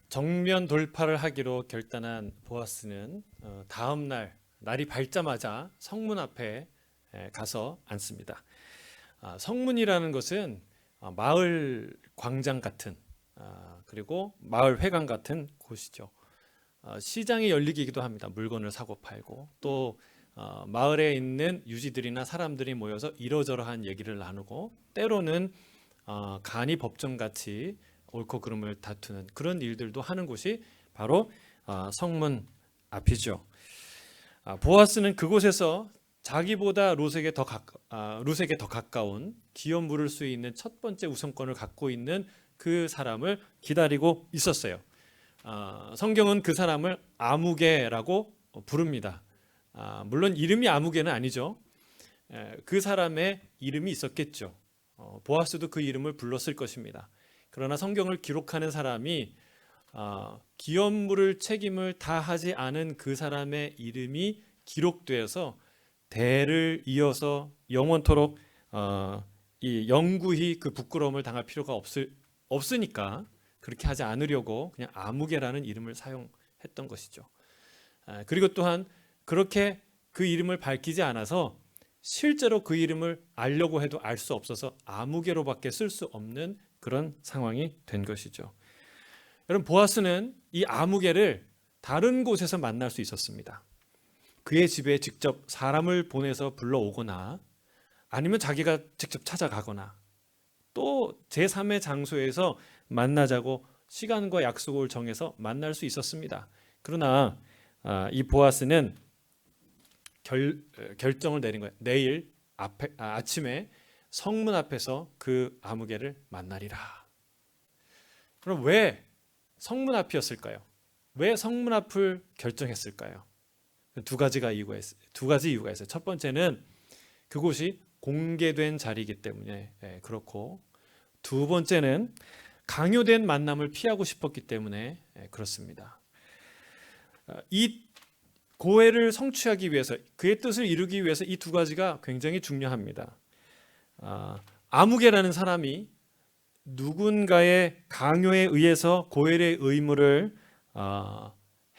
정면 돌파를 하기로 결단한 보아스는 다음 날이 밝자마자 성문 앞에 가서 앉습니다. 성문이라는 것은 마을 광장 같은 그리고 마을 회관 같은 곳이죠. 시장이 열리기도 합니다. 물건을 사고 팔고 또 마을에 있는 유지들이나 사람들이 모여서 이러저러한 얘기를 나누고 때로는 간이 법정같이 옳고 그름을 다투는 그런 일들도 하는 곳이 바로 성문 앞이죠. 보아스는 그곳에서 자기보다 룻에게 더 가까운 기업 물을 수 있는 첫 번째 우선권을 갖고 있는 그 사람을 기다리고 있었어요. 성경은 그 사람을 아무개라고 부릅니다. 물론 이름이 아무개는 아니죠. 그 사람의 이름이 있었겠죠. 보아스도 그 이름을 불렀을 것입니다. 그러나 성경을 기록하는 사람이 기업 물을 책임을 다하지 않은 그 사람의 이름이 기록되어서 대를 이어서 영원토록 이 영구히 그 부끄러움을 당할 필요가 없으니까 그렇게 하지 않으려고 그냥 아무개라는 이름을 사용했던 것이죠. 그리고 또한 그렇게 그 이름을 밝히지 않아서 실제로 그 이름을 알려고 해도 알 수 없어서 아무개로밖에 쓸 수 없는 그런 상황이 된 것이죠. 여러분, 보아스는 이 아무개를 다른 곳에서 만날 수 있었습니다. 그의 집에 직접 사람을 보내서 불러오거나 아니면 자기가 직접 찾아가거나 또 제3의 장소에서 만나자고 시간과 약속을 정해서 만날 수 있었습니다. 그러나 이 보아스는 결정을 내린 거예요. 내일 아침에 성문 앞에서 그 아무개를 만나리라. 그럼 왜 성문 앞이었을까요? 왜 성문 앞을 결정했을까요? 두 가지 이유가 있어요. 첫 번째는 그곳이 공개된 자리이기 때문에 그렇고, 두 번째는 강요된 만남을 피하고 싶었기 때문에 그렇습니다. 이 고해를 성취하기 위해서, 그의 뜻을 이루기 위해서 이 두 가지가 굉장히 중요합니다. 아무개라는 사람이 누군가의 강요에 의해서 고헬의 의무를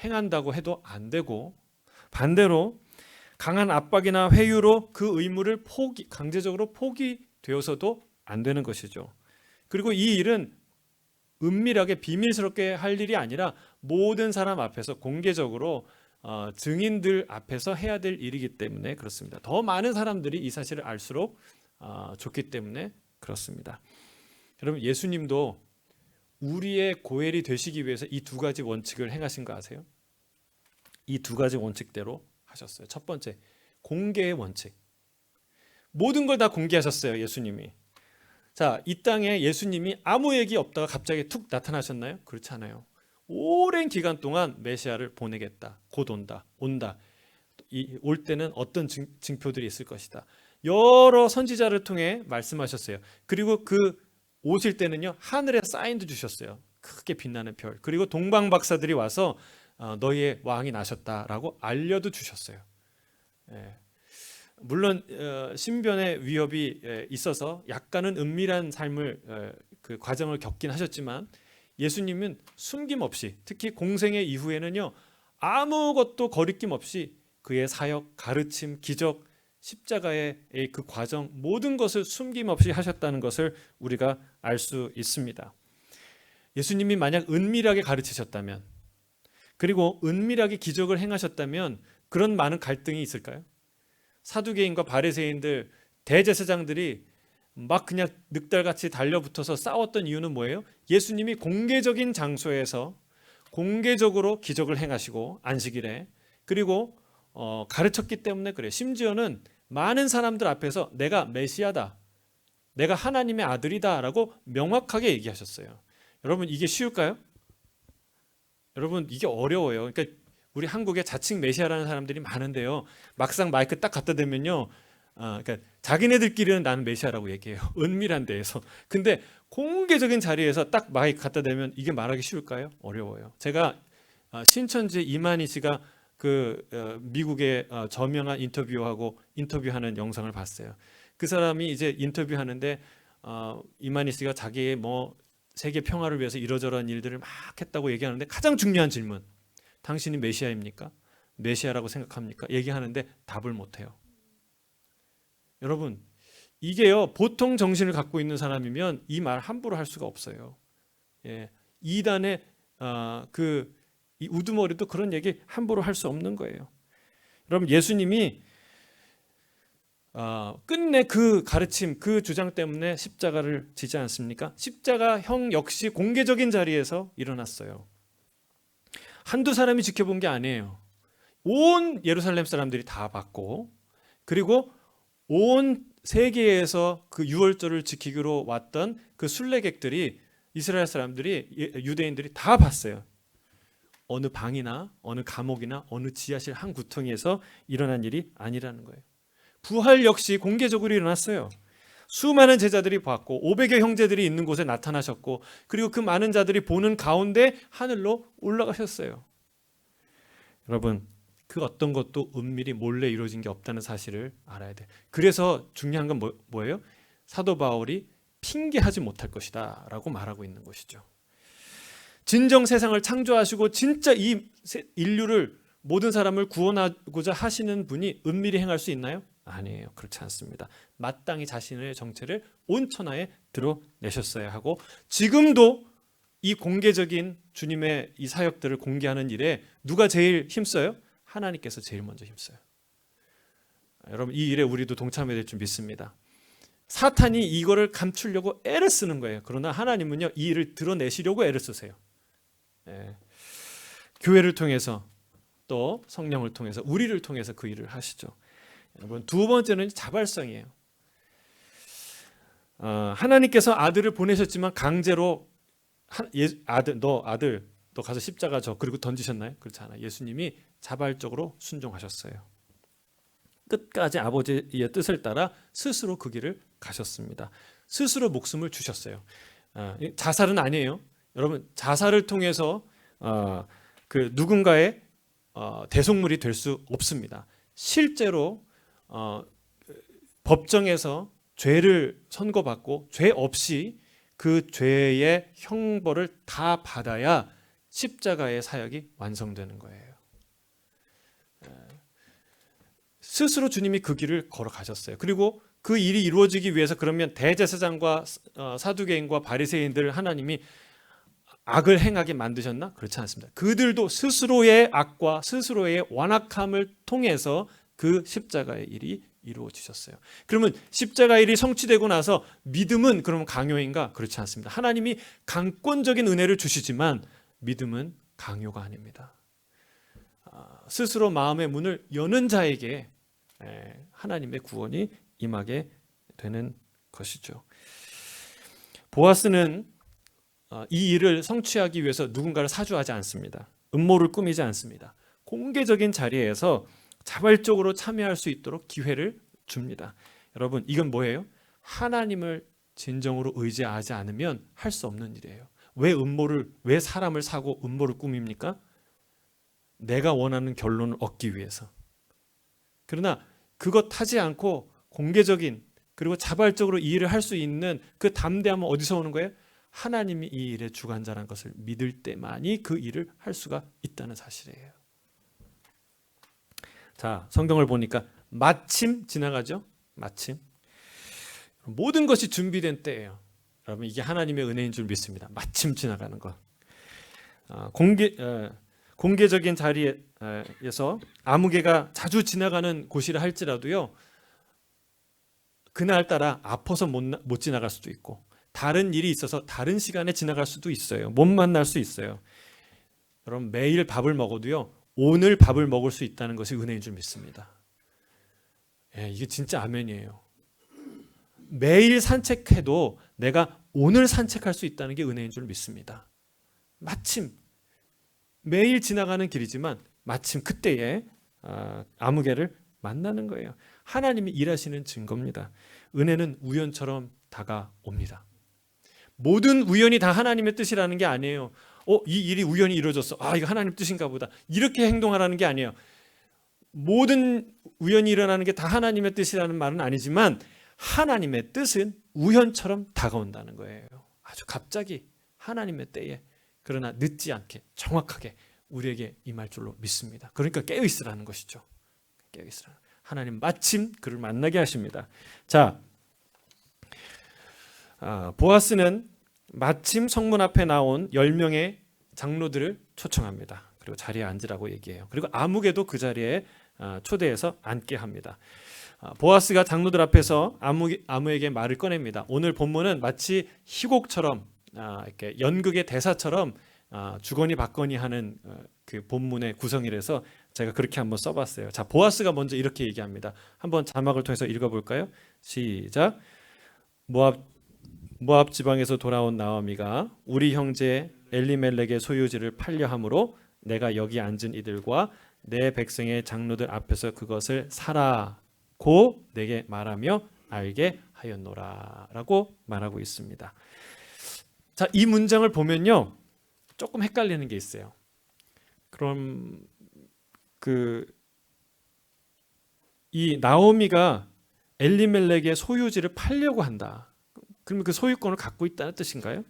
행한다고 해도 안 되고, 반대로 강한 압박이나 회유로 그 의무를 강제적으로 포기되어서도 안 되는 것이죠. 그리고 이 일은 은밀하게 비밀스럽게 할 일이 아니라 모든 사람 앞에서 공개적으로 증인들 앞에서 해야 될 일이기 때문에 그렇습니다. 더 많은 사람들이 이 사실을 알수록 좋기 때문에 그렇습니다. 여러분, 예수님도 우리의 고엘이 되시기 위해서 이 두 가지 원칙을 행하신 거 아세요? 이 두 가지 원칙대로 하셨어요. 첫 번째, 공개의 원칙. 모든 걸 다 공개하셨어요, 예수님이. 자, 이 땅에 예수님이 아무 얘기 없다가 갑자기 툭 나타나셨나요? 그렇지 않아요. 오랜 기간 동안 메시아를 보내겠다, 곧 온다. 올 때는 어떤 징표들이 있을 것이다. 여러 선지자를 통해 말씀하셨어요. 그리고 그 오실 때는요, 하늘에 사인도 주셨어요. 크게 빛나는 별. 그리고 동방 박사들이 와서 너희의 왕이 나셨다라고 알려도 주셨어요. 물론 신변의 위협이 있어서 약간은 은밀한 삶을 그 과정을 겪긴 하셨지만, 예수님은 숨김없이, 특히 공생의 이후에는요, 아무것도 거리낌 없이 그의 사역, 가르침, 기적, 십자가의 그 과정, 모든 것을 숨김없이 하셨다는 것을 우리가 알 수 있습니다. 예수님이 만약 은밀하게 가르치셨다면, 그리고 은밀하게 기적을 행하셨다면 그런 많은 갈등이 있을까요? 사두개인과 바리새인들, 대제사장들이 막 그냥 늑달같이 달려붙어서 싸웠던 이유는 뭐예요? 예수님이 공개적인 장소에서 공개적으로 기적을 행하시고 안식일에, 그리고 가르쳤기 때문에 그래요. 심지어는 많은 사람들 앞에서 내가 메시아다, 내가 하나님의 아들이다 라고 명확하게 얘기하셨어요. 여러분, 이게 쉬울까요? 여러분, 이게 어려워요. 그러니까 우리 한국에 자칭 메시아라는 사람들이 많은데요, 막상 마이크 딱 갖다 대면요, 그러니까 자기네들끼리는 나는 메시아라고 얘기해요. 은밀한 데에서. 근데 공개적인 자리에서 딱 마이크 갖다 대면 이게 말하기 쉬울까요? 어려워요. 제가 신천지 이만희 씨가 그 미국의 저명한 인터뷰하는 영상을 봤어요. 그 사람이 이제 인터뷰하는데 이만희 씨가 자기의 뭐 세계 평화를 위해서 이러저러한 일들을 막 했다고 얘기하는데 가장 중요한 질문, 당신이 메시아입니까? 메시아라고 생각합니까? 얘기하는데 답을 못해요. 여러분, 이게요, 보통 정신을 갖고 있는 사람이면 이 말 함부로 할 수가 없어요. 예, 이단의 이 우두머리도 그런 얘기 함부로 할 수 없는 거예요. 여러분, 예수님이 끝내 그 가르침, 그 주장 때문에 십자가를 지지 않습니까? 십자가형 역시 공개적인 자리에서 일어났어요. 한두 사람이 지켜본 게 아니에요. 온 예루살렘 사람들이 다 봤고, 그리고 온 세계에서 그 유월절을 지키기로 왔던 그 순례객들이, 이스라엘 사람들이, 유대인들이 다 봤어요. 어느 방이나 어느 감옥이나 어느 지하실 한 구덩이에서 일어난 일이 아니라는 거예요. 부활 역시 공개적으로 일어났어요. 수많은 제자들이 봤고 500여 형제들이 있는 곳에 나타나셨고, 그리고 그 많은 자들이 보는 가운데 하늘로 올라가셨어요. 여러분, 그 어떤 것도 은밀히 몰래 이루어진 게 없다는 사실을 알아야 돼. 그래서 중요한 건 뭐예요? 사도 바울이 핑계하지 못할 것이다 라고 말하고 있는 것이죠. 진정 세상을 창조하시고 진짜 이 인류를, 모든 사람을 구원하고자 하시는 분이 은밀히 행할 수 있나요? 아니에요. 그렇지 않습니다. 마땅히 자신의 정체를 온 천하에 드러내셨어야 하고, 지금도 이 공개적인 주님의 이 사역들을 공개하는 일에 누가 제일 힘써요? 하나님께서 제일 먼저 힘써요. 여러분, 이 일에 우리도 동참해야 될 줄 믿습니다. 사탄이 이거를 감추려고 애를 쓰는 거예요. 그러나 하나님은요, 이 일을 드러내시려고 애를 쓰세요. 교회를 통해서, 또 성령을 통해서, 우리를 통해서 그 일을 하시죠. 여러분, 두 번째는 자발성이에요. 하나님께서 아들을 보내셨지만 강제로 너 가서 십자가 져, 그리고 던지셨나요? 그렇지 않아요. 예수님이 자발적으로 순종하셨어요. 끝까지 아버지의 뜻을 따라 스스로 그 길을 가셨습니다. 스스로 목숨을 주셨어요. 자살은 아니에요. 여러분, 자살을 통해서 그 누군가의 대속물이 될 수 없습니다. 실제로 법정에서 죄를 선고받고 죄 없이 그 죄의 형벌을 다 받아야 십자가의 사역이 완성되는 거예요. 스스로 주님이 그 길을 걸어가셨어요. 그리고 그 일이 이루어지기 위해서 그러면 대제사장과 사두개인과 바리새인들을 하나님이 악을 행하게 만드셨나? 그렇지 않습니다. 그들도 스스로의 악과 스스로의 완악함을 통해서 그 십자가의 일이 이루어지셨어요. 그러면 십자가 일이 성취되고 나서 믿음은 그러면 강요인가? 그렇지 않습니다. 하나님이 강권적인 은혜를 주시지만 믿음은 강요가 아닙니다. 스스로 마음의 문을 여는 자에게 하나님의 구원이 임하게 되는 것이죠. 보아스는 이 일을 성취하기 위해서 누군가를 사주하지 않습니다. 음모를 꾸미지 않습니다. 공개적인 자리에서 자발적으로 참여할 수 있도록 기회를 줍니다. 여러분, 이건 뭐예요? 하나님을 진정으로 의지하지 않으면 할 수 없는 일이에요. 왜 사람을 사고 음모를 꾸밉니까? 내가 원하는 결론을 얻기 위해서. 그러나 그것 하지 않고 공개적인, 그리고 자발적으로 이 일을 할 수 있는 그 담대함은 어디서 오는 거예요? 하나님이 이 일의 주관자라는 것을 믿을 때만이 그 일을 할 수가 있다는 사실이에요. 자, 성경을 보니까 마침 지나가죠. 마침. 모든 것이 준비된 때예요. 여러분, 이게 하나님의 은혜인 줄 믿습니다. 마침 지나가는 것. 공개적인 자리에서 아무개가 자주 지나가는 곳이라 할지라도요, 그날따라 아파서 못 지나갈 수도 있고, 다른 일이 있어서 다른 시간에 지나갈 수도 있어요. 못 만날 수 있어요. 여러분, 매일 밥을 먹어도요, 오늘 밥을 먹을 수 있다는 것이 은혜인 줄 믿습니다. 이게 진짜 아멘이에요. 매일 산책해도 내가 오늘 산책할 수 있다는 게 은혜인 줄 믿습니다. 마침 매일 지나가는 길이지만 마침 그때에 아무개를 만나는 거예요. 하나님이 일하시는 증거입니다. 은혜는 우연처럼 다가옵니다. 모든 우연이 다 하나님의 뜻이라는 게 아니에요. 이 일이 우연히 이루어졌어. 이거 하나님 뜻인가 보다. 이렇게 행동하라는 게 아니에요. 모든 우연이 일어나는 게 다 하나님의 뜻이라는 말은 아니지만 하나님의 뜻은 우연처럼 다가온다는 거예요. 아주 갑자기 하나님의 때에 그러나 늦지 않게 정확하게 우리에게 임할 줄로 믿습니다. 그러니까 깨어 있으라는 것이죠. 깨어 있으라. 하나님 마침 그를 만나게 하십니다. 자, 보아스는 마침 성문 앞에 나온 10명의 장로들을 초청합니다. 그리고 자리에 앉으라고 얘기해요. 그리고 아무개도 그 자리에 초대해서 앉게 합니다. 보아스가 장로들 앞에서 아무에게 말을 꺼냅니다. 오늘 본문은 마치 희곡처럼 이렇게 연극의 대사처럼 주거니 받거니 하는 그 본문의 구성이라서 제가 그렇게 한번 써봤어요. 자, 보아스가 먼저 이렇게 얘기합니다. 한번 자막을 통해서 읽어볼까요? 시작. 모압 지방에서 돌아온 나오미가 우리 형제 엘리멜렉의 소유지를 팔려 함으로 내가 여기 앉은 이들과 내 백성의 장로들 앞에서 그것을 사라고 내게 말하며 알게 하였노라 라고 말하고 있습니다. 자, 이 문장을 보면요 조금 헷갈리는 게 있어요. 그럼 이 나오미가 엘리멜렉의 소유지를 팔려고 한다. 그러면 그 소유권을 갖고 있다는 뜻인가요?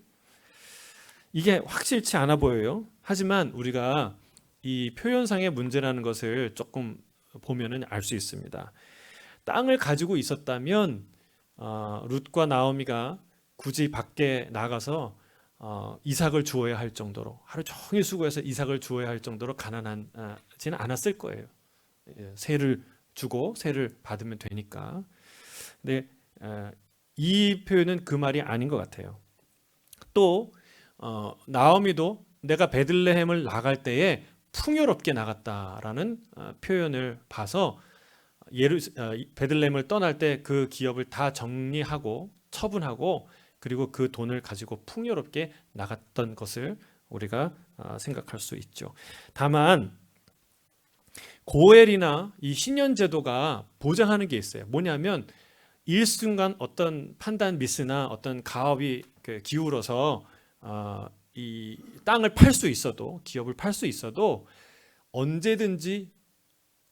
이게 확실치 않아 보여요. 하지만 우리가 이 표현상의 문제라는 것을 조금 보면은 알 수 있습니다. 땅을 가지고 있었다면 룻과 나오미가 굳이 밖에 나가서 이삭을 주어야 할 정도로 하루 종일 수고해서 이삭을 주어야 할 정도로 가난하지는 않았을 거예요. 세를 주고 세를 받으면 되니까. 근데 이 표현은 그 말이 아닌 것 같아요. 또 나오미도 내가 베들레헴을 나갈 때에 풍요롭게 나갔다라는 표현을 봐서 베들레헴을 떠날 때 그 기업을 다 정리하고 처분하고 그리고 그 돈을 가지고 풍요롭게 나갔던 것을 우리가 생각할 수 있죠. 다만 고엘이나 이 신년제도가 보장하는 게 있어요. 뭐냐면 일순간 어떤 판단 미스나 어떤 가업이 기울어서 이 땅을 팔 수 있어도 기업을 팔 수 있어도 언제든지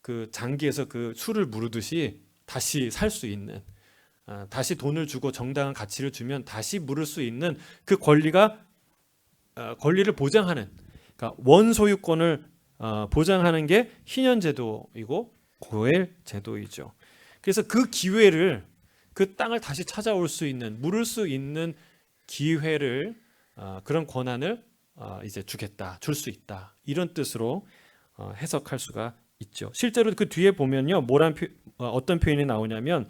그 장기에서 그 술을 무르듯이 다시 살 수 있는 다시 돈을 주고 정당한 가치를 주면 다시 물을 수 있는 그 권리를 보장하는 그러니까 원소유권을 보장하는 게 희년제도이고 고엘제도이죠. 그래서 그 기회를 그 땅을 다시 찾아올 수 있는 물을 수 있는 기회를 그런 권한을 이제 주겠다, 줄 수 있다 이런 뜻으로 해석할 수가 있죠. 실제로 그 뒤에 보면요, 어떤 표현이 나오냐면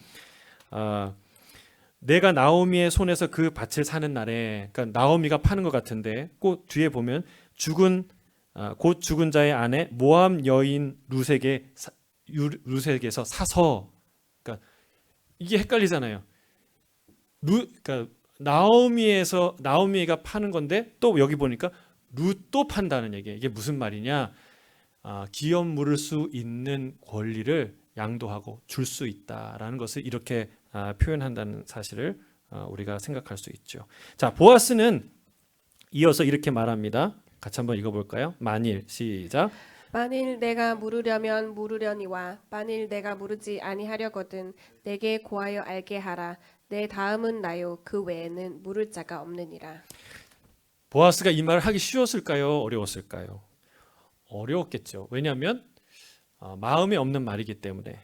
내가 나오미의 손에서 그 밭을 사는 날에, 그러니까 나오미가 파는 것 같은데, 그 뒤에 보면 곧 죽은 자의 아내 모압 여인 룻에게서 사서, 그러니까 이게 헷갈리잖아요. 그러니까 나오미가 파는 건데 또 여기 보니까 룻도 판다는 얘기예요. 이게 무슨 말이냐? 기업 물을 수 있는 권리를 양도하고 줄 수 있다라는 것을 이렇게 표현한다는 사실을 우리가 생각할 수 있죠. 자, 보아스는 이어서 이렇게 말합니다. 같이 한번 읽어볼까요? 만일 시작. 만일 내가 물으려면 물으려니와 만일 내가 물으지 아니하려거든 내게 고하여 알게 하라. 내 다음은 나요. 그 외에는 물을 자가 없느니라. 보아스가 이 말을 하기 쉬웠을까요? 어려웠을까요? 어려웠겠죠. 왜냐하면 마음에 없는 말이기 때문에.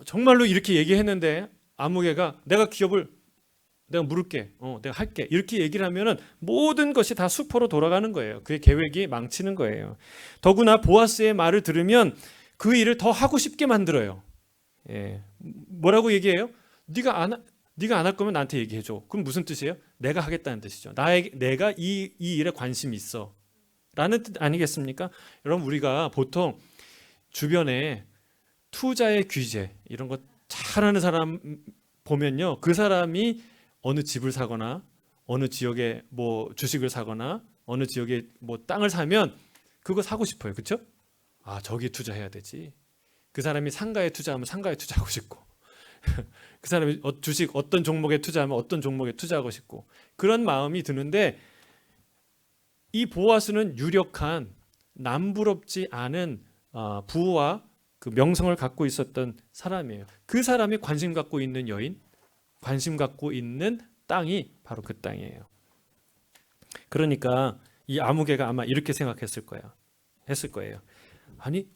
정말로 이렇게 얘기했는데 아무개가 내가 물을게, 내가 할게 이렇게 얘기를 하면은 모든 것이 다 수포로 돌아가는 거예요. 그의 계획이 망치는 거예요. 더구나 보아스의 말을 들으면 그 일을 더 하고 싶게 만들어요. 뭐라고 얘기해요? 네가 안 할 거면 나한테 얘기해줘. 그럼 무슨 뜻이에요? 내가 하겠다는 뜻이죠. 내가 이 일에 관심이 있어 라는 뜻 아니겠습니까? 여러분, 우리가 보통 주변에 투자의 규제 이런 거 잘하는 사람 보면요, 그 사람이 어느 집을 사거나 어느 지역에 뭐 주식을 사거나 어느 지역에 뭐 땅을 사면 그거 사고 싶어요. 그렇죠? 저기 투자해야 되지. 그 사람이 상가에 투자하면 상가에 투자하고 싶고 그 사람이 주식 어떤 종목에 투자하면 어떤 종목에 투자하고 싶고 그런 마음이 드는데, 이 보아스는 유력한 남부럽지 않은 부와 그 명성을 갖고 있었던 사람이에요. 그 사람이 관심 갖고 있는 여인, 관심 갖고 있는 땅이 바로 그 땅이에요. 그러니까 이 아무개가 아마 이렇게 생각했을 거야. 했을 거예요. 아니,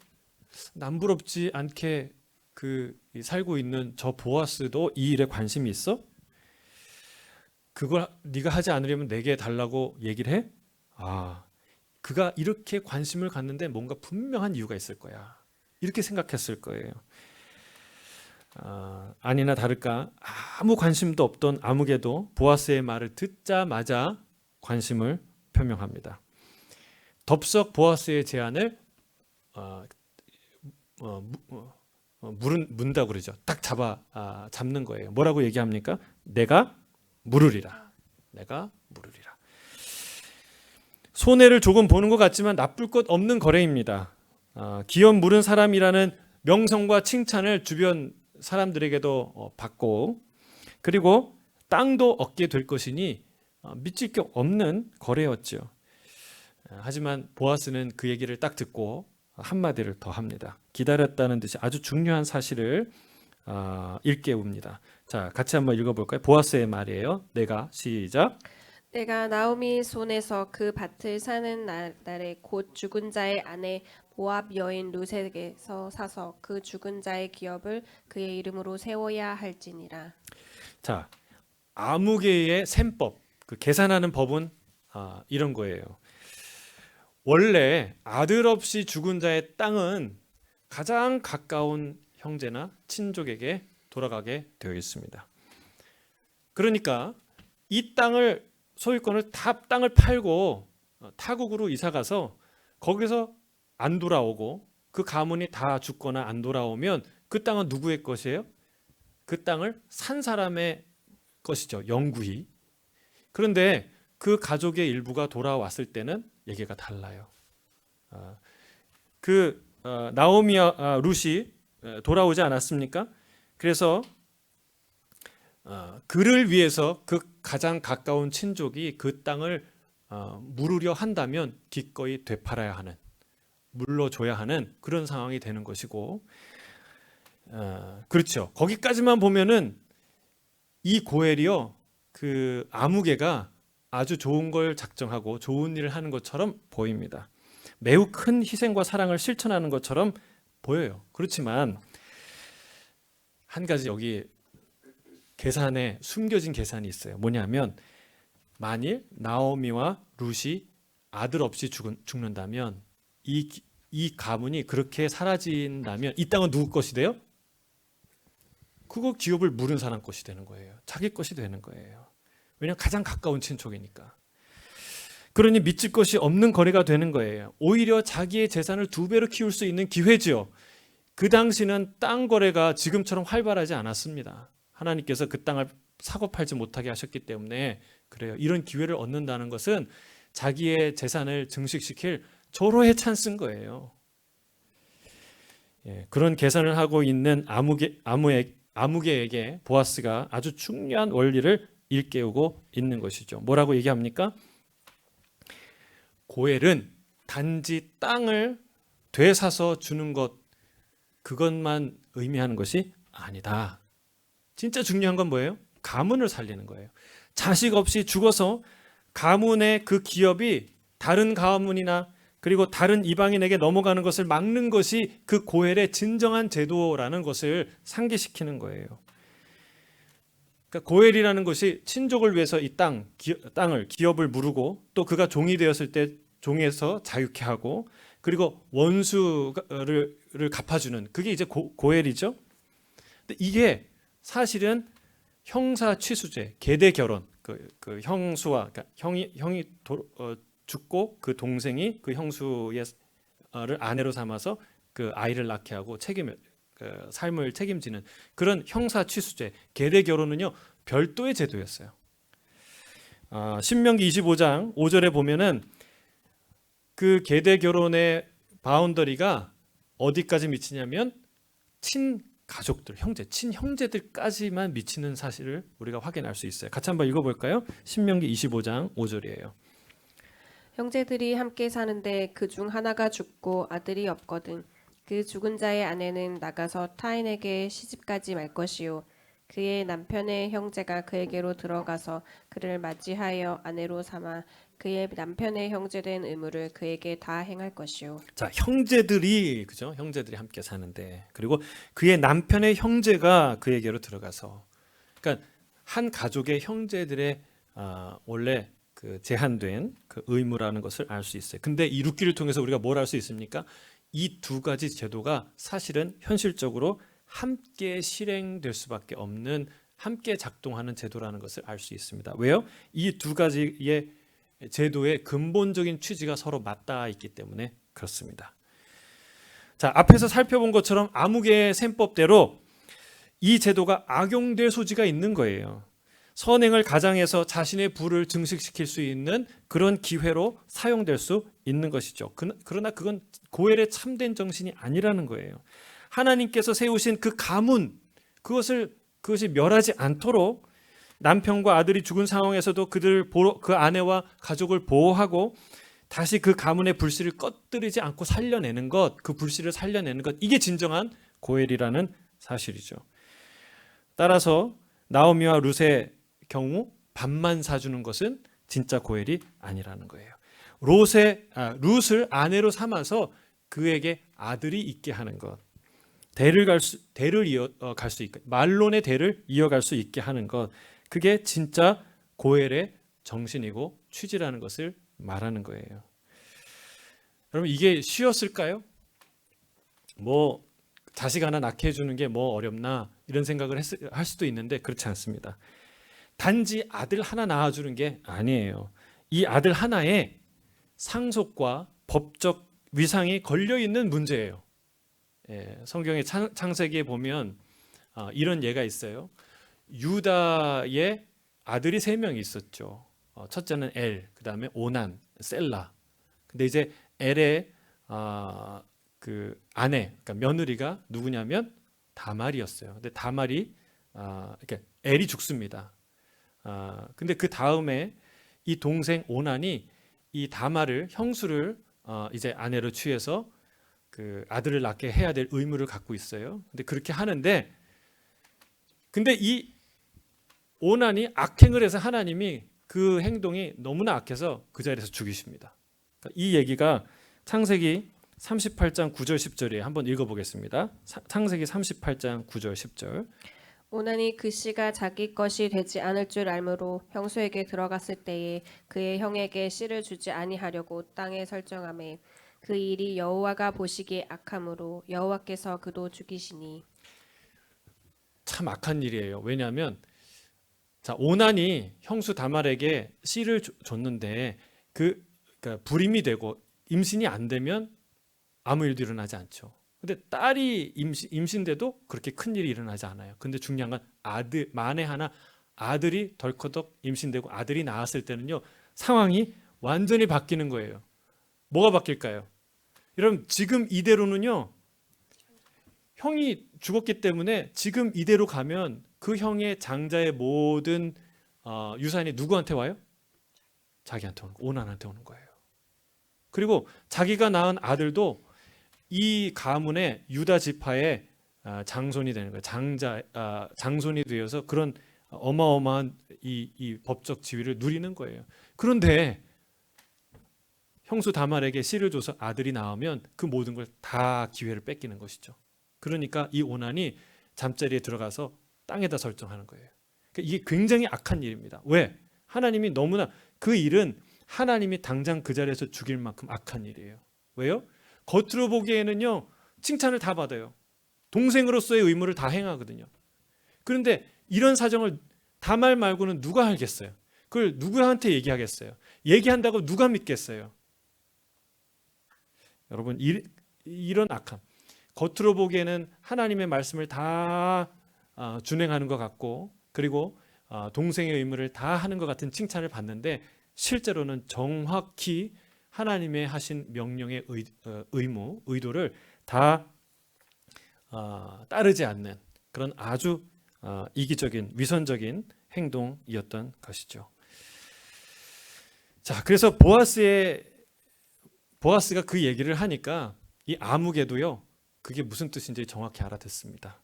남부럽지 않게 살고 있는 저 보아스도 이 일에 관심이 있어? 그걸 네가 하지 않으려면 내게 달라고 얘기를 해? 아, 그가 이렇게 관심을 갖는데 뭔가 분명한 이유가 있을 거야. 이렇게 생각했을 거예요. 아니나 다를까 아무 관심도 없던 아무개도 보아스의 말을 듣자마자 관심을 표명합니다. 덥석 보아스의 제안을 문다 그러죠. 딱 잡는 거예요. 뭐라고 얘기합니까? 내가 물으리라. 내가 물으리라. 손해를 조금 보는 것 같지만 나쁠 것 없는 거래입니다. 기업 물은 사람이라는 명성과 칭찬을 주변 사람들에게도 받고, 그리고 땅도 얻게 될 것이니 믿질 게 없는 거래였죠. 하지만 보아스는 그 얘기를 딱 듣고 한마디를 더 합니다. 기다렸다는 듯이 아주 중요한 사실을 일깨웁니다. 자, 같이 한번 읽어볼까요? 보아스의 말이에요. 내가 시작. 내가 나오미 손에서 그 밭을 사는 날에 곧 죽은 자의 아내 모압 여인 룻에게서 사서 그 죽은 자의 기업을 그의 이름으로 세워야 할지니라. 자, 아무개의 셈법, 그 계산하는 법은 이런 거예요. 원래 아들 없이 죽은 자의 땅은 가장 가까운 형제나 친족에게 돌아가게 되어 있습니다. 그러니까 이 소유권을 땅을 팔고 타국으로 이사 가서 거기서 안 돌아오고 그 가문이 다 죽거나 안 돌아오면 그 땅은 누구의 것이에요? 그 땅을 산 사람의 것이죠. 영구히. 그런데 그 가족의 일부가 돌아왔을 때는 얘기가 달라요. 나오미와 룻이 돌아오지 않았습니까? 그래서 그를 위해서 그 가장 가까운 친족이 그 땅을 물으려 한다면 기꺼이 되팔아야 하는, 물러줘야 하는 그런 상황이 되는 것이고, 그렇죠. 거기까지만 보면은 이 고엘이요, 그 아무개가 아주 좋은 걸 작정하고 좋은 일을 하는 것처럼 보입니다. 매우 큰 희생과 사랑을 실천하는 것처럼 보여요. 그렇지만 한 가지 여기 계산에 숨겨진 계산이 있어요. 뭐냐면 만일 나오미와 룻이 아들 없이 죽는다면 이 가문이 그렇게 사라진다면 이 땅은 누구 것이 돼요? 그거 기업을 물은 사람 것이 되는 거예요. 자기 것이 되는 거예요. 왜냐하면 가장 가까운 친족이니까. 그러니 믿질 것이 없는 거래가 되는 거예요. 오히려 자기의 재산을 2배로 키울 수 있는 기회지요. 그 당시는 땅 거래가 지금처럼 활발하지 않았습니다. 하나님께서 그 땅을 사고 팔지 못하게 하셨기 때문에 그래요. 이런 기회를 얻는다는 것은 자기의 재산을 증식시킬 절호의 찬스인 거예요. 그런 계산을 하고 있는 아무개에게 보아스가 아주 중요한 원리를 일깨우고 있는 것이죠. 뭐라고 얘기합니까? 고엘은 단지 땅을 되사서 주는 것, 그것만 의미하는 것이 아니다. 진짜 중요한 건 뭐예요? 가문을 살리는 거예요. 자식 없이 죽어서 가문의 그 기업이 다른 가문이나 그리고 다른 이방인에게 넘어가는 것을 막는 것이 그 고엘의 진정한 제도라는 것을 상기시키는 거예요. 그러니까 고엘이라는 것이 친족을 위해서 이 땅을 기업을 무르고 또 그가 종이 되었을 때 종에서 자유케 하고 그리고 원수를 갚아주는 그게 이제 고엘이죠. 근데 이게 사실은 형사 취수제, 계대 결혼, 그 형수와 그러니까 형이 죽고 그 동생이 그 형수의 를 아내로 삼아서 그 아이를 낳게 하고 삶을 책임지는 그런 형사 취수제, 계대 결혼은요 별도의 제도였어요. 신명기 25장 5절에 보면은 그 계대 결혼의 바운더리가 어디까지 미치냐면 친가족들, 친형제들까지만 미치는 사실을 우리가 확인할 수 있어요. 같이 한번 읽어볼까요? 신명기 25장 5절이에요. 형제들이 함께 사는데 그 중 하나가 죽고 아들이 없거든 그 죽은 자의 아내는 나가서 타인에게 시집가지 말 것이요 그의 남편의 형제가 그에게로 들어가서 그를 맞이하여 아내로 삼아 그의 남편의 형제된 의무를 그에게 다 행할 것이요. 자, 형제들이 그죠? 형제들이 함께 사는데 그리고 그의 남편의 형제가 그에게로 들어가서 그러니까 한 가족의 형제들의 원래 그 제한된 그 의무라는 것을 알 수 있어요. 근데 이 룻기를 통해서 우리가 뭘 알 수 있습니까? 이 두 가지 제도가 사실은 현실적으로 함께 실행될 수밖에 없는 함께 작동하는 제도라는 것을 알 수 있습니다. 왜요? 이 두 가지의 제도의 근본적인 취지가 서로 맞닿아 있기 때문에 그렇습니다. 자, 앞에서 살펴본 것처럼 아무개의 셈법대로 이 제도가 악용될 소지가 있는 거예요. 선행을 가장해서 자신의 부를 증식시킬 수 있는 그런 기회로 사용될 수 있는 것이죠. 그러나 그건 고엘의 참된 정신이 아니라는 거예요. 하나님께서 세우신 그 가문 그것이 멸하지 않도록 남편과 아들이 죽은 상황에서도 그 아내와 가족을 보호하고 다시 그 가문의 불씨를 꺼뜨리지 않고 살려내는 것, 그 불씨를 살려내는 것, 이게 진정한 고엘이라는 사실이죠. 따라서 나오미와 룻의 경우 밥만 사주는 것은 진짜 고엘이 아니라는 거예요. 룻을 아내로 삼아서 그에게 아들이 있게 하는 것, 대를 이어갈 수 있게, 말론의 대를 이어갈 수 있게 하는 것, 그게 진짜 고엘의 정신이고 취지라는 것을 말하는 거예요. 여러분, 이게 쉬웠을까요? 뭐 자식 하나 낳게 해주는 게 뭐 어렵나 이런 생각을 할 수도 있는데 그렇지 않습니다. 단지 아들 하나 낳아주는 게 아니에요. 이 아들 하나에 상속과 법적 위상이 걸려있는 문제예요. 성경의 창세기에 보면 이런 예가 있어요. 유다의 아들이 3명이 있었죠. 첫째는 엘, 그 다음에 오난, 셀라. 근데 이제 엘의 그 아내, 그러니까 며느리가 누구냐면 다말이었어요. 근데 다말이 그러니까 엘이 죽습니다. 근데 그 다음에 이 동생 오난이 이 다말을 형수를 이제 아내로 취해서 그 아들을 낳게 해야 될 의무를 갖고 있어요. 근데 그렇게 하는데 근데 이 오난이 악행을 해서 하나님이 그 행동이 너무나 악해서 그 자리에서 죽이십니다. 그러니까 이 얘기가 창세기 38장 9절 10절에 한번 읽어보겠습니다. 창세기 38장 9절 10절. 오난이 그 씨가 자기 것이 되지 않을 줄 알므로 형수에게 들어갔을 때에 그의 형에게 씨를 주지 아니하려고 땅에 설정하매 그 일이 여호와가 보시기에 악함으로 여호와께서 그도 죽이시니. 참 악한 일이에요. 왜냐하면 자, 오난이 형수 다말에게 씨를 줬는데 그러니까 불임이 되고 임신이 안 되면 아무 일도 일어나지 않죠. 근데 딸이 임신돼도 그렇게 큰 일이 일어나지 않아요. 근데 중요한 건 만에 하나 아들이 덜커덕 임신되고 아들이 낳았을 때는요, 상황이 완전히 바뀌는 거예요. 뭐가 바뀔까요? 여러분, 지금 이대로는요, 형이 죽었기 때문에 지금 이대로 가면 그 형의 장자의 모든 유산이 누구한테 와요? 자기한테 오는 거예요. 오난한테 오는 거예요. 그리고 자기가 낳은 아들도 이 가문의 유다 지파의 장손이 되는 거예요. 장손이 되어서 그런 어마어마한 이 법적 지위를 누리는 거예요. 그런데 형수 다말에게 씨를 줘서 아들이 나오면 그 모든 걸 다 기회를 뺏기는 것이죠. 그러니까 이 오난이 잠자리에 들어가서 땅에다 설정하는 거예요. 그러니까 이게 굉장히 악한 일입니다. 왜? 하나님이 너무나 그 일은 하나님이 당장 그 자리에서 죽일 만큼 악한 일이에요. 왜요? 겉으로 보기에는요, 칭찬을 다 받아요. 동생으로서의 의무를 다 행하거든요. 그런데 이런 사정을 다말 말고는 누가 알겠어요? 그걸 누구한테 얘기하겠어요? 얘기한다고 누가 믿겠어요? 여러분, 이런 악함, 겉으로 보기에는 하나님의 말씀을 다 준행하는 것 같고, 그리고 동생의 의무를 다 하는 것 같은 칭찬을 받는데 실제로는 정확히 하나님의 하신 명령의 의무, 의도를 다 따르지 않는 그런 아주 이기적인 위선적인 행동이었던 것이죠. 자, 그래서 보아스가 그 얘기를 하니까 이 아무개도요, 그게 무슨 뜻인지 정확히 알아듣습니다.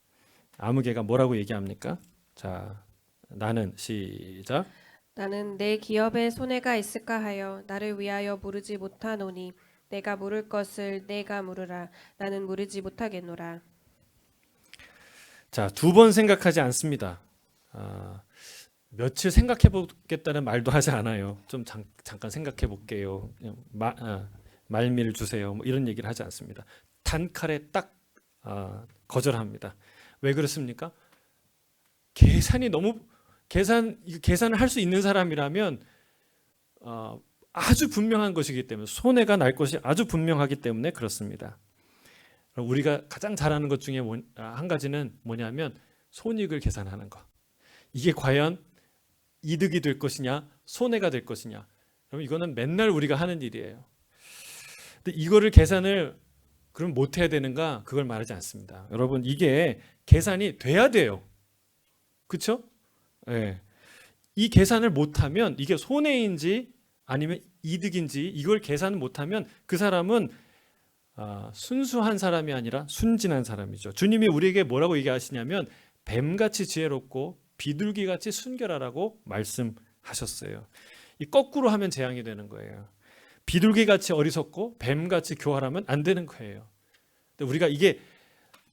아무개가 뭐라고 얘기합니까? 자, 나는 시작. 나는 내 기업에 손해가 있을까 하여 나를 위하여 물으지 못하노니 내가 물을 것을 내가 물으라. 나는 물으지 못하겠노라. 자, 두 번 생각하지 않습니다. 며칠 생각해 보겠다는 말도 하지 않아요. 좀 잠깐 생각해 볼게요. 말미를 주세요. 뭐 이런 얘기를 하지 않습니다. 단칼에 딱 거절합니다. 왜 그렇습니까? 계산을 할 수 있는 사람이라면 아주 분명한 것이기 때문에, 손해가 날 것이 아주 분명하기 때문에 그렇습니다. 우리가 가장 잘하는 것 중에 한 가지는 뭐냐면 손익을 계산하는 것. 이게 과연 이득이 될 것이냐 손해가 될 것이냐. 그럼 이거는 맨날 우리가 하는 일이에요. 근데 이거를 계산을 그럼 못 해야 되는가? 그걸 말하지 않습니다. 여러분, 이게 계산이 돼야 돼요. 그렇죠? 네. 이 계산을 못하면 이게 손해인지 아니면 이득인지 이걸 계산 못하면 그 사람은 순수한 사람이 아니라 순진한 사람이죠. 주님이 우리에게 뭐라고 얘기하시냐면 뱀같이 지혜롭고 비둘기같이 순결하라고 말씀하셨어요. 이 거꾸로 하면 재앙이 되는 거예요. 비둘기같이 어리석고 뱀같이 교활하면 안 되는 거예요. 근데 우리가 이게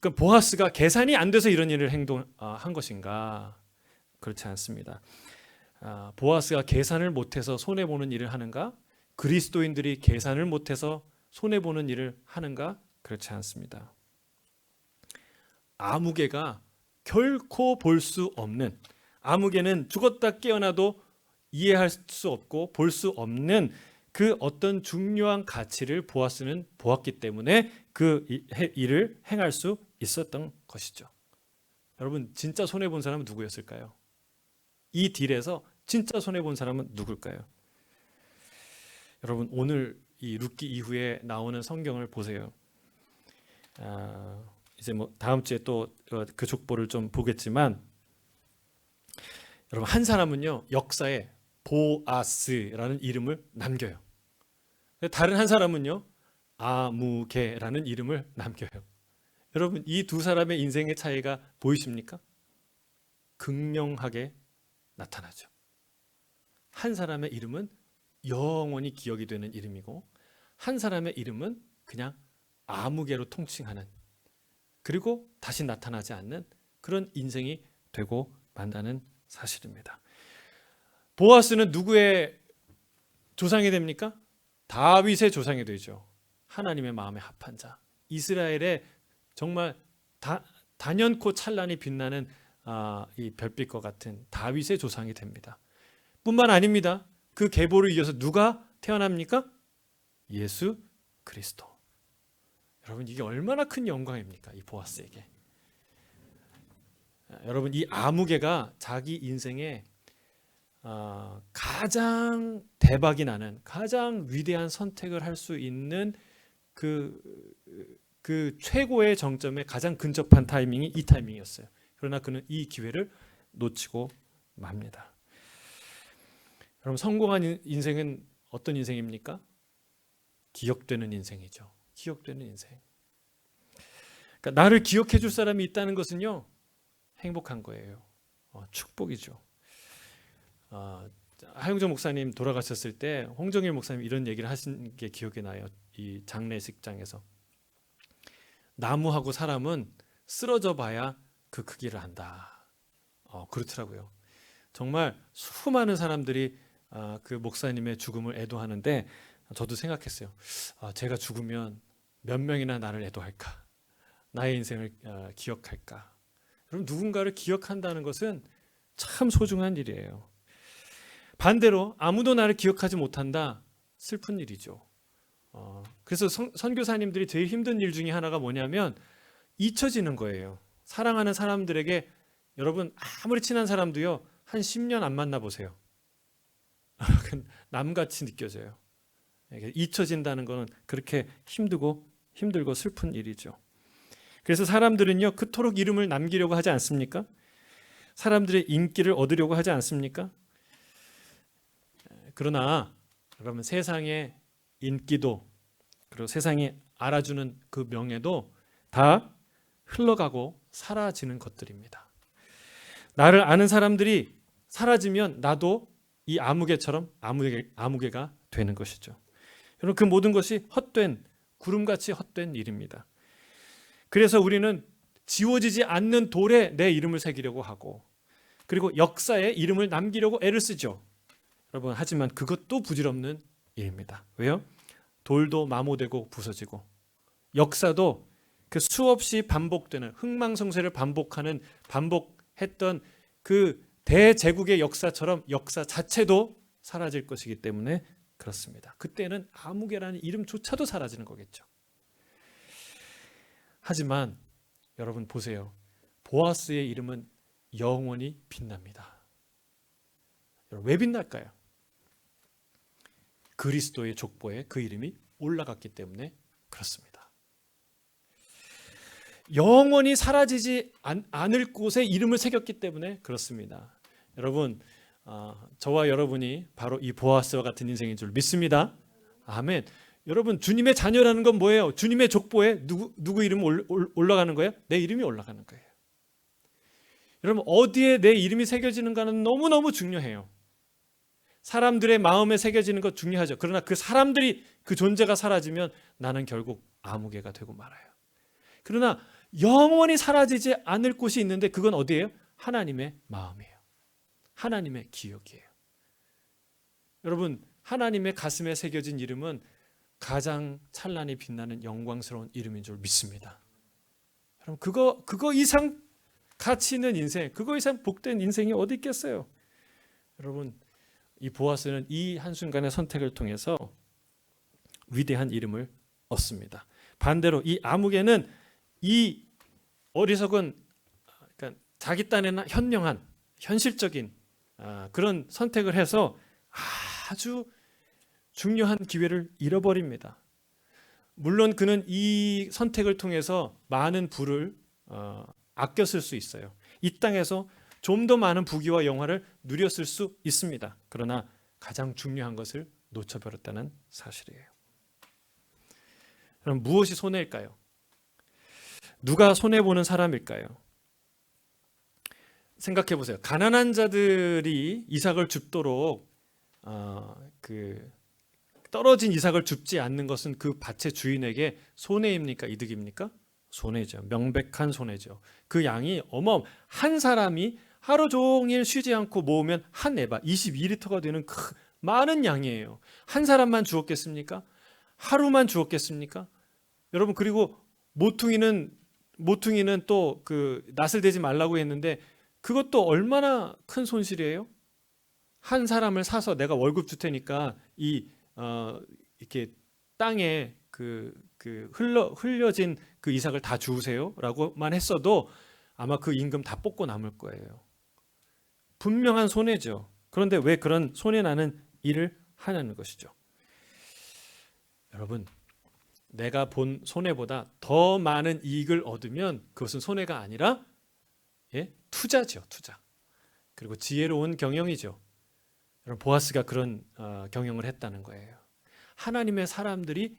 보아스가 계산이 안 돼서 이런 일을 한 것인가? 그렇지 않습니다. 보아스가 계산을 못해서 손해보는 일을 하는가? 그리스도인들이 계산을 못해서 손해보는 일을 하는가? 그렇지 않습니다. 아무개가 결코 볼 수 없는, 아무개는 죽었다 깨어나도 이해할 수 없고 볼 수 없는 그 어떤 중요한 가치를 보아스는 보았기 때문에 그 일을 행할 수 있었던 것이죠. 여러분, 진짜 손해본 사람은 누구였을까요? 이 딜에서 진짜 손해본 사람은 누굴까요? 여러분, 오늘 이 룻기 이후에 나오는 성경을 보세요. 이제 뭐 다음 주에 또 그 족보를 좀 보겠지만, 여러분, 한 사람은요 역사에 보아스라는 이름을 남겨요. 다른 한 사람은요 아무개라는 이름을 남겨요. 여러분, 이 두 사람의 인생의 차이가 보이십니까? 극명하게 나타나죠. 한 사람의 이름은 영원히 기억이 되는 이름이고, 한 사람의 이름은 그냥 아무개로 통칭하는, 그리고 다시 나타나지 않는 그런 인생이 되고 만다는 사실입니다. 보아스는 누구의 조상이 됩니까? 다윗의 조상이 되죠. 하나님의 마음에 합한 자, 이스라엘의 정말 단연코 찬란히 빛나는 이 별빛과 같은 다윗의 조상이 됩니다. 뿐만 아닙니다. 그 계보를 이어서 누가 태어납니까? 예수 그리스도. 여러분, 이게 얼마나 큰 영광입니까? 이 보아스에게. 여러분, 이 아무개가 자기 인생에 가장 대박이 나는, 가장 위대한 선택을 할 수 있는 그 최고의 정점에 가장 근접한 타이밍이 이 타이밍이었어요. 그러나 그는 이 기회를 놓치고 맙니다. 여러분, 성공한 인생은 어떤 인생입니까? 기억되는 인생이죠. 기억되는 인생. 그러니까 나를 기억해 줄 사람이 있다는 것은요 행복한 거예요. 축복이죠. 하용정 목사님 돌아가셨을 때 홍정일 목사님 이런 얘기를 하신 게 기억이 나요. 이 장례식장에서 나무하고 사람은 쓰러져 봐야 그 크기를 안다. 그렇더라고요. 정말 수많은 사람들이 그 목사님의 죽음을 애도하는데 저도 생각했어요. 제가 죽으면 몇 명이나 나를 애도할까? 나의 인생을 기억할까? 여러분, 누군가를 기억한다는 것은 참 소중한 일이에요. 반대로 아무도 나를 기억하지 못한다, 슬픈 일이죠. 그래서 선교사님들이 제일 힘든 일 중에 하나가 뭐냐면 잊혀지는 거예요. 사랑하는 사람들에게, 여러분 아무리 친한 사람도요 한 10년 안 만나보세요. 남같이 느껴져요. 잊혀진다는 것은 그렇게 힘들고 슬픈 일이죠. 그래서 사람들은요 그토록 이름을 남기려고 하지 않습니까? 사람들의 인기를 얻으려고 하지 않습니까? 그러나 여러분, 세상의 인기도 그리고 세상이 알아주는 그 명예도 다 흘러가고 사라지는 것들입니다. 나를 아는 사람들이 사라지면 나도 이 아무개처럼 아무개가 되는 것이죠. 여러분, 그 모든 것이 헛된, 구름같이 헛된 일입니다. 그래서 우리는 지워지지 않는 돌에 내 이름을 새기려고 하고, 그리고 역사에 이름을 남기려고 애를 쓰죠. 여러분, 하지만 그것도 부질없는 일입니다. 왜요? 돌도 마모되고 부서지고, 역사도 그 수없이 반복되는, 흥망성쇠를 반복했던 그 대제국의 역사처럼 역사 자체도 사라질 것이기 때문에 그렇습니다. 그때는 아무개라는 이름조차도 사라지는 거겠죠. 하지만 여러분 보세요. 보아스의 이름은 영원히 빛납니다. 여러분, 왜 빛날까요? 그리스도의 족보에 그 이름이 올라갔기 때문에 그렇습니다. 영원히 사라지지 않을 곳에 이름을 새겼기 때문에 그렇습니다. 여러분, 저와 여러분이 바로 이 보아스와 같은 인생인 줄 믿습니다. 아멘. 여러분, 주님의 자녀라는 건 뭐예요? 주님의 족보에 누구 이름이 올라가는 거예요? 내 이름이 올라가는 거예요. 여러분, 어디에 내 이름이 새겨지는가는 너무너무 중요해요. 사람들의 마음에 새겨지는 것 중요하죠. 그러나 그 사람들이, 그 존재가 사라지면 나는 결국 아무개가 되고 말아요. 그러나 영원히 사라지지 않을 곳이 있는데 그건 어디예요? 하나님의 마음이에요. 하나님의 기억이에요. 여러분, 하나님의 가슴에 새겨진 이름은 가장 찬란히 빛나는 영광스러운 이름인 줄 믿습니다. 여러분, 그거 이상 가치 있는 인생, 그거 이상 복된 인생이 어디 있겠어요? 여러분, 이 보아스는 이 한순간의 선택을 통해서 위대한 이름을 얻습니다. 반대로 이 아무개는 이 어리석은, 그러니까 자기 딴에나 현명한, 현실적인 그런 선택을 해서 아주 중요한 기회를 잃어버립니다. 물론 그는 이 선택을 통해서 많은 부를 아껴 쓸 수 있어요. 이 땅에서 좀 더 많은 부귀와 영화를 누렸을 수 있습니다. 그러나 가장 중요한 것을 놓쳐버렸다는 사실이에요. 그럼 무엇이 손해일까요? 누가 손해보는 사람일까요? 생각해 보세요. 가난한 자들이 이삭을 줍도록 떨어진 이삭을 줍지 않는 것은 그 밭의 주인에게 손해입니까? 이득입니까? 손해죠. 명백한 손해죠. 그 양이 한 사람이 하루 종일 쉬지 않고 모으면 한 에바 22리터가 되는 많은 양이에요. 한 사람만 주었겠습니까? 하루만 주었겠습니까? 여러분, 그리고 모퉁이는 또 그 낫을 대지 말라고 했는데 그것도 얼마나 큰 손실이에요? 한 사람을 사서 내가 월급 줄 테니까 이렇게 땅에 흘려진 그 이삭을 다 주우세요라고만 했어도 아마 그 임금 다 뽑고 남을 거예요. 분명한 손해죠. 그런데 왜 그런 손해나는 일을 하냐는 것이죠. 여러분, 내가 본 손해보다 더 많은 이익을 얻으면 그것은 손해가 아니라 투자죠. 투자. 그리고 지혜로운 경영이죠. 여러분, 보아스가 그런 경영을 했다는 거예요. 하나님의 사람들의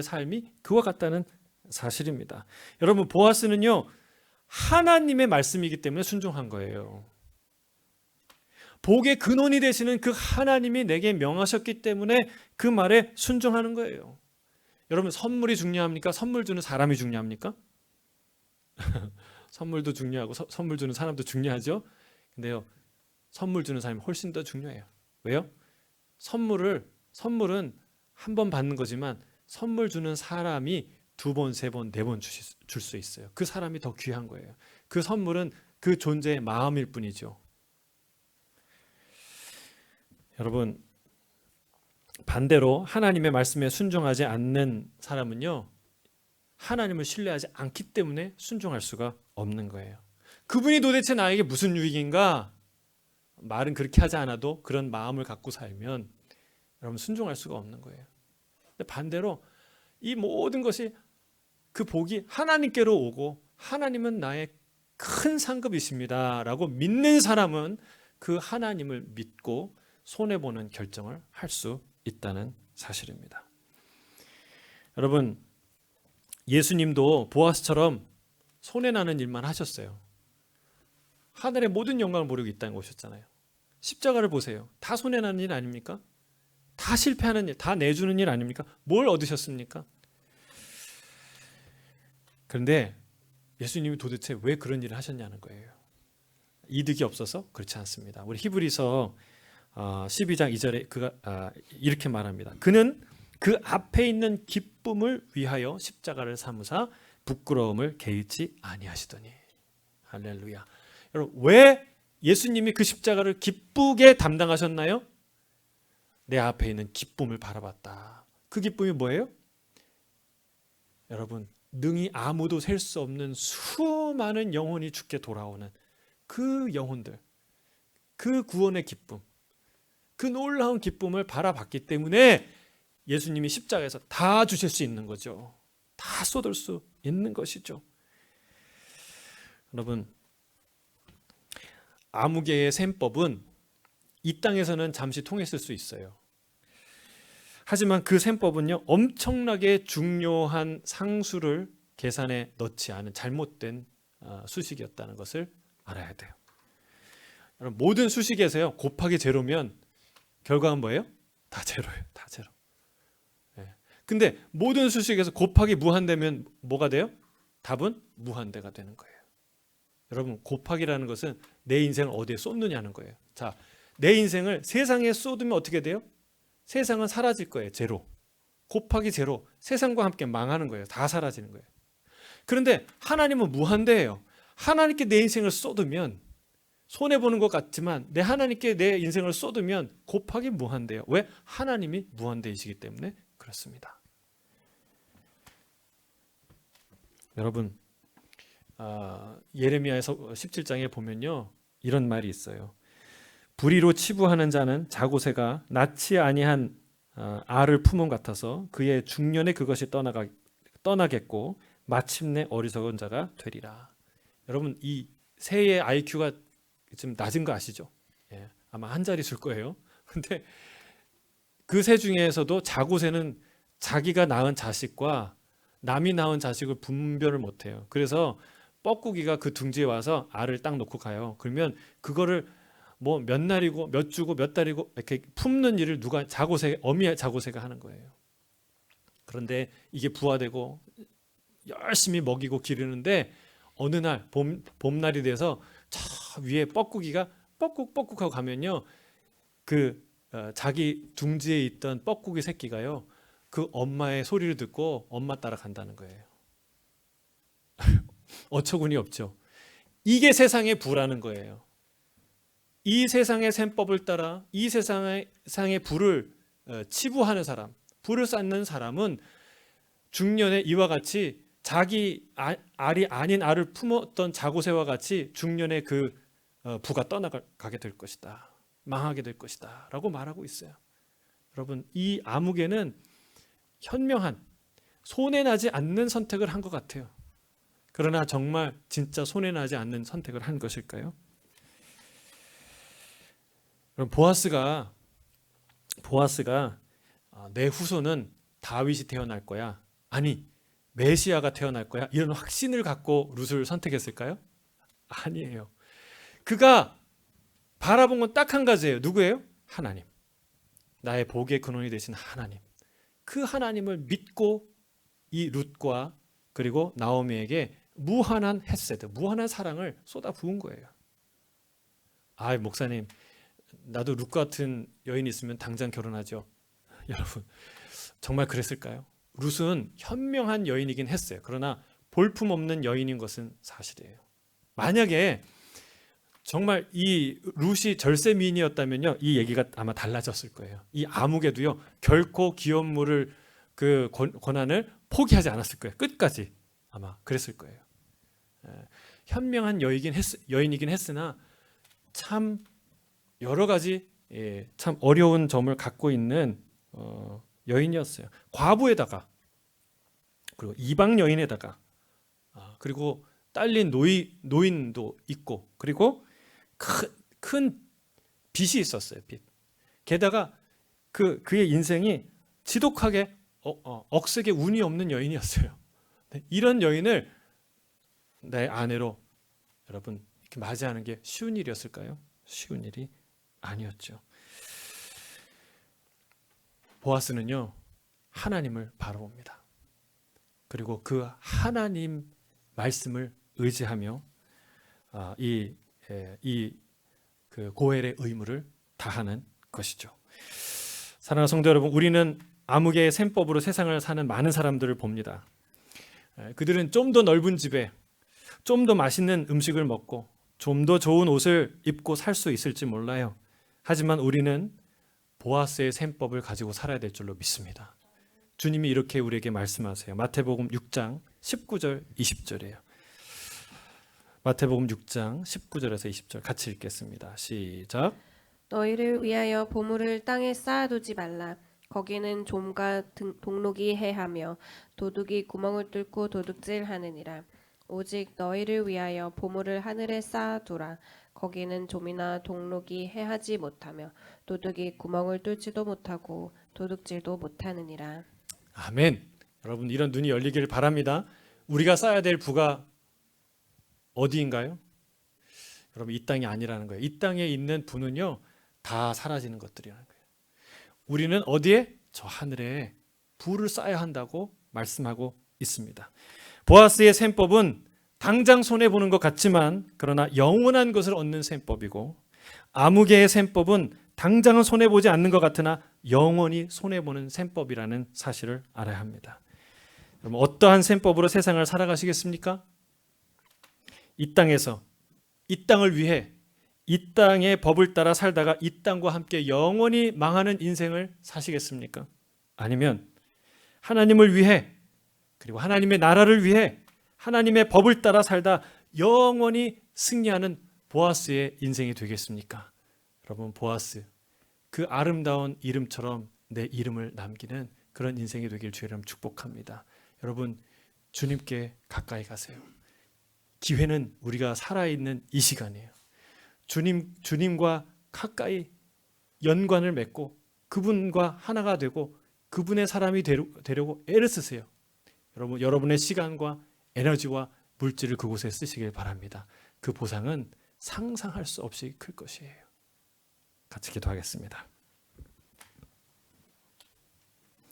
삶이 그와 같다는 사실입니다. 여러분, 보아스는요, 하나님의 말씀이기 때문에 순종한 거예요. 복의 근원이 되시는 그 하나님이 내게 명하셨기 때문에 그 말에 순종하는 거예요. 여러분, 선물이 중요합니까? 선물 주는 사람이 중요합니까? 선물도 중요하고 선물 주는 사람도 중요하죠. 근데요, 선물 주는 사람이 훨씬 더 중요해요. 왜요? 선물은 한 번 받는 거지만 선물 주는 사람이 2번, 3번, 4번 줄 수 있어요. 그 사람이 더 귀한 거예요. 그 선물은 그 존재의 마음일 뿐이죠. 여러분, 반대로 하나님의 말씀에 순종하지 않는 사람은요, 하나님을 신뢰하지 않기 때문에 순종할 수가 없는 거예요. 그분이 도대체 나에게 무슨 유익인가? 말은 그렇게 하지 않아도 그런 마음을 갖고 살면 여러분, 순종할 수가 없는 거예요. 근데 반대로 이 모든 것이, 그 복이 하나님께로 오고 하나님은 나의 큰 상급이십니다 라고 믿는 사람은 그 하나님을 믿고 손해보는 결정을 할 수 있다는 사실입니다. 여러분, 예수님도 보아스처럼 손해나는 일만 하셨어요. 하늘의 모든 영광을 모르고 이 땅에 오셨잖아요. 십자가를 보세요. 다 손해나는 일 아닙니까? 다 실패하는 일, 다 내주는 일 아닙니까? 뭘 얻으셨습니까? 그런데 예수님이 도대체 왜 그런 일을 하셨냐는 거예요. 이득이 없어서? 그렇지 않습니다. 우리 히브리서 12장 2절에 그가 이렇게 말합니다. 그는 그 앞에 있는 기쁨을 위하여 십자가를 삼으사 부끄러움을 개의치 아니하시더니. 할렐루야. 여러분, 왜 예수님이 그 십자가를 기쁘게 담당하셨나요? 내 앞에 있는 기쁨을 바라봤다. 그 기쁨이 뭐예요? 여러분, 능히 아무도 셀 수 없는 수많은 영혼이 주께 돌아오는 그 영혼들, 그 구원의 기쁨, 그 놀라운 기쁨을 바라봤기 때문에 예수님이 십자가에서 다 주실 수 있는 거죠. 다 쏟을 수 있는 것이죠. 여러분, 아무개의 셈법은 이 땅에서는 잠시 통했을 수 있어요. 하지만 그 셈법은요, 엄청나게 중요한 상수를 계산에 넣지 않은 잘못된 수식이었다는 것을 알아야 돼요. 여러분, 모든 수식에서요, 곱하기 제로면 결과는 뭐예요? 다 제로예요. 다 제로. 근데 모든 수식에서 곱하기 무한대면 뭐가 돼요? 답은 무한대가 되는 거예요. 여러분, 곱하기라는 것은 내 인생을 어디에 쏟느냐는 거예요. 자, 내 인생을 세상에 쏟으면 어떻게 돼요? 세상은 사라질 거예요. 제로. 곱하기 제로. 세상과 함께 망하는 거예요. 다 사라지는 거예요. 그런데 하나님은 무한대예요. 하나님께 내 인생을 쏟으면 손해보는 것 같지만 하나님께 내 인생을 쏟으면 곱하기 무한대예요. 왜? 하나님이 무한대이시기 때문에 그렇습니다. 여러분, 예레미야에서 17장에 보면요, 이런 말이 있어요. 불의로 치부하는 자는 자고새가 낳지 아니한 알을 품은 같아서 그의 중년에 그것이 떠나겠고 마침내 어리석은 자가 되리라. 여러분, 이 새의 IQ가 좀 낮은 거 아시죠? 예, 아마 한 자리 줄 거예요. 근데 그 새 중에서도 자고새는 자기가 낳은 자식과 남이 낳은 자식을 분별을 못해요. 그래서 뻐꾸기가 그 둥지에 와서 알을 딱 놓고 가요. 그러면 그거를 뭐 몇 날이고 몇 주고 몇 달이고 이렇게 품는 일을 누가 어미 자고새가 하는 거예요. 그런데 이게 부화되고 열심히 먹이고 기르는데 어느 날 봄날이 돼서 저 위에 뻐꾸기가 뻐꾹뻐꾹 하고 가면요, 그 자기 둥지에 있던 뻐꾸기 새끼가요, 그 엄마의 소리를 듣고 엄마 따라 간다는 거예요. 어처구니 없죠. 이게 세상의 부라는 거예요. 이 세상의 셈법을 따라 이 세상의 부를 치부하는 사람, 부를 쌓는 사람은 중년에 이와 같이 자기 알이 아닌 알을 품었던 자고새와 같이 중년에 그 부가 떠나가게 될 것이다. 망하게 될 것이다. 라고 말하고 있어요. 여러분, 이 아무개는 현명한, 손해나지 않는 선택을 한 것 같아요. 그러나 정말 진짜 손해나지 않는 선택을 한 것일까요? 그럼 보아스가 내 후손은 다윗이 태어날 거야, 아니 메시아가 태어날 거야, 이런 확신을 갖고 룻을 선택했을까요? 아니에요. 그가 바라본 건 딱 한 가지예요. 누구예요? 하나님. 나의 복의 근원이 되신 하나님. 그 하나님을 믿고 이 룻과 그리고 나오미에게 무한한 헤세드, 무한한 사랑을 쏟아 부은 거예요. 아, 목사님, 나도 룻 같은 여인이 있으면 당장 결혼하죠. 여러분, 정말 그랬을까요? 룻은 현명한 여인이긴 했어요. 그러나 볼품없는 여인인 것은 사실이에요. 만약에 정말 이 룻이 절세미인이었다면요, 이 얘기가 아마 달라졌을 거예요. 이 아무개도요, 결코 기업물을 그 권한을 포기하지 않았을 거예요. 끝까지 아마 그랬을 거예요. 현명한 여인이긴 했으나 참 여러 가지 참 어려운 점을 갖고 있는 여인이었어요. 과부에다가, 그리고 이방 여인에다가, 그리고 딸린 노인도 있고, 그리고 큰 빚이 있었어요. 빚. 게다가 그의 인생이 지독하게 억세게 운이 없는 여인이었어요. 이런 여인을 내 아내로 여러분 이렇게 맞이하는 게 쉬운 일이었을까요? 쉬운 일이 아니었죠. 보아스는요, 하나님을 바라봅니다. 그리고 그 하나님 말씀을 의지하며 그 고엘의 의무를 다하는 것이죠. 사랑하는 성도 여러분, 우리는 아무개의 셈법으로 세상을 사는 많은 사람들을 봅니다. 그들은 좀 더 넓은 집에 좀 더 맛있는 음식을 먹고 좀 더 좋은 옷을 입고 살 수 있을지 몰라요. 하지만 우리는 보아스의 셈법을 가지고 살아야 될 줄로 믿습니다. 주님이 이렇게 우리에게 말씀하세요. 마태복음 6장 19절 20절이에요. 마태복음 6장 19절에서 20절 같이 읽겠습니다. 시작. 너희를 위하여 보물을 땅에 쌓아두지 말라. 거기는 좀과 동록이 해하며 도둑이 구멍을 뚫고 도둑질하느니라. 오직 너희를 위하여 보물을 하늘에 쌓아두라. 거기는 좀이나 동록이 해하지 못하며 도둑이 구멍을 뚫지도 못하고 도둑질도 못하느니라. 아멘. 여러분, 이런 눈이 열리기를 바랍니다. 우리가 쌓아야 될 부가 어디인가요? 여러분, 이 땅이 아니라는 거예요. 이 땅에 있는 부는요, 다 사라지는 것들이라는 거예요. 우리는 어디에? 저 하늘에 부를 쌓아야 한다고 말씀하고 있습니다. 보아스의 셈법은 당장 손해보는 것 같지만 그러나 영원한 것을 얻는 셈법이고, 아무개의 셈법은 당장은 손해보지 않는 것 같으나 영원히 손해보는 셈법이라는 사실을 알아야 합니다. 여러분, 어떠한 셈법으로 세상을 살아가시겠습니까? 이 땅에서 이 땅을 위해 이 땅의 법을 따라 살다가 이 땅과 함께 영원히 망하는 인생을 사시겠습니까? 아니면 하나님을 위해, 그리고 하나님의 나라를 위해 하나님의 법을 따라 살다 영원히 승리하는 보아스의 인생이 되겠습니까? 여러분, 보아스, 그 아름다운 이름처럼 내 이름을 남기는 그런 인생이 되길 주의 이름 축복합니다. 여러분, 주님께 가세요. 기회는 우리가 살아있는 이 시간이에요. 주님과 가까이 연관을 맺고 그분과 하나가 되고 그분의 사람이 되려고 애를 쓰세요. 여러분의 시간과 에너지와 물질을 그곳에 쓰시길 바랍니다. 그 보상은 상상할 수 없이 클 것이에요. 같이 기도하겠습니다.